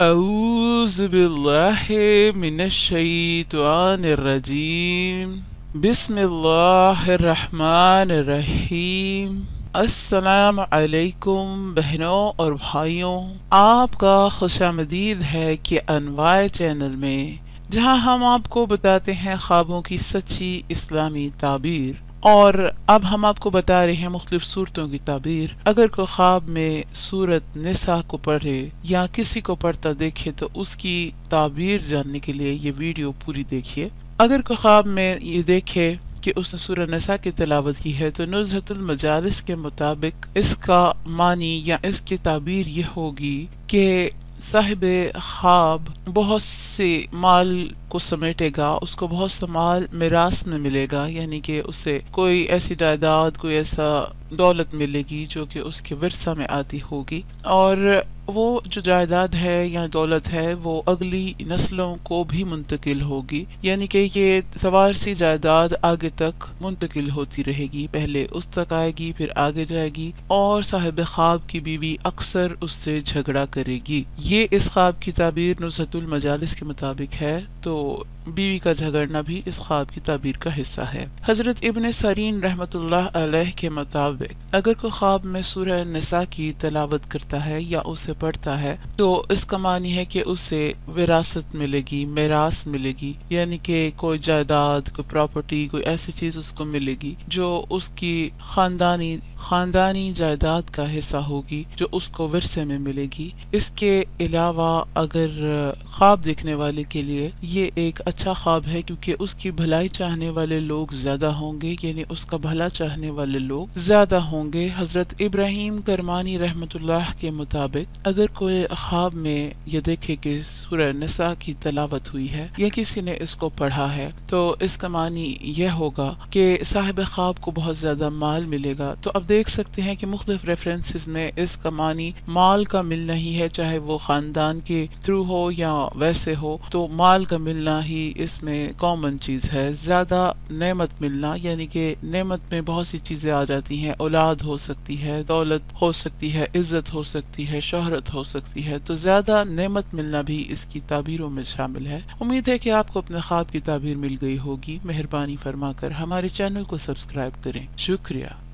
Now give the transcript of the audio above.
اعوذ باللہ من الشیطان الرجیم بسم اللہ الرحمن الرحیم۔ السلام علیکم بہنوں اور بھائیوں، آپ کا خوش آمدید ہے کہ انوار چینل میں، جہاں ہم آپ کو بتاتے ہیں خوابوں کی سچی اسلامی تعبیر۔ اور اب ہم آپ کو بتا رہے ہیں مختلف صورتوں کی تعبیر۔ اگر کوئی خواب میں سورت نساء کو پڑھے یا کسی کو پڑھتا دیکھے تو اس کی تعبیر جاننے کے لیے یہ ویڈیو پوری دیکھیے۔ اگر کوئی خواب میں یہ دیکھے کہ اس نے سورہ نساء کی تلاوت کی ہے تو نزہۃ المجالس کے مطابق اس کا معنی یا اس کی تعبیر یہ ہوگی کہ صاحب خواب بہت سے مال کو سمیٹے گا، اس کو بہت سا مال میراث میں ملے گا، یعنی کہ اسے کوئی ایسی جائیداد، کوئی ایسا دولت ملے گی جو کہ اس کے ورثہ میں آتی ہوگی، اور وہ جو جائیداد ہے یا دولت ہے وہ اگلی نسلوں کو بھی منتقل ہوگی، یعنی کہ یہ سوار سی جائیداد آگے تک منتقل ہوتی رہے گی، پہلے اس تک آئے گی پھر آگے جائے گی، اور صاحب خواب کی بیوی اکثر اس سے جھگڑا کرے گی۔ یہ اس خواب کی تعبیر نزہۃ المجالس کے مطابق ہے، تو بیوی کا جھگڑنا بھی اس خواب کی تعبیر کا حصہ ہے۔ حضرت ابن سیرین رحمۃ اللہ علیہ کے مطابق اگر کوئی خواب میں سورہ نساء کی تلاوت کرتا ہے یا اسے پڑھتا ہے تو اس کا معنی ہے کہ اسے وراثت ملے گی، میراث ملے گی، یعنی کہ کوئی جائیداد، کوئی پراپرٹی، کوئی ایسی چیز اس کو ملے گی جو اس کی خاندانی جائیداد کا حصہ ہوگی، جو اس کو ورثے میں ملے گی۔ اس کے علاوہ اگر خواب دیکھنے والے کے لیے یہ ایک اچھا خواب ہے کیونکہ اس کی بھلائی چاہنے والے لوگ زیادہ ہوں گے، یعنی اس کا بھلا چاہنے والے لوگ زیادہ ہوں گے۔ حضرت ابراہیم کرمانی رحمۃ اللہ کے مطابق اگر کوئی خواب میں یہ دیکھے کہ سورہ نساء کی تلاوت ہوئی ہے یا کسی نے اس کو پڑھا ہے تو اس کا معنی یہ ہوگا کہ صاحب خواب کو بہت زیادہ مال ملے گا۔ تو اب دیکھ سکتے ہیں کہ مختلف ریفرنسز میں اس کا معنی مال کا ملنا ہی ہے، چاہے وہ خاندان کے تھرو ہو یا ویسے ہو، تو مال کا ملنا ہی اس میں کامن چیز ہے۔ زیادہ نعمت ملنا، یعنی کہ نعمت میں بہت سی چیزیں آ جاتی ہیں، اولاد ہو سکتی ہے، دولت ہو سکتی ہے، عزت ہو سکتی ہے، شہرت ہو سکتی ہے، تو زیادہ نعمت ملنا بھی اس کی تعبیروں میں شامل ہے۔ امید ہے کہ آپ کو اپنے خواب کی تعبیر مل گئی ہوگی۔ مہربانی فرما کر ہمارے چینل کو سبسکرائب کریں۔ شکریہ۔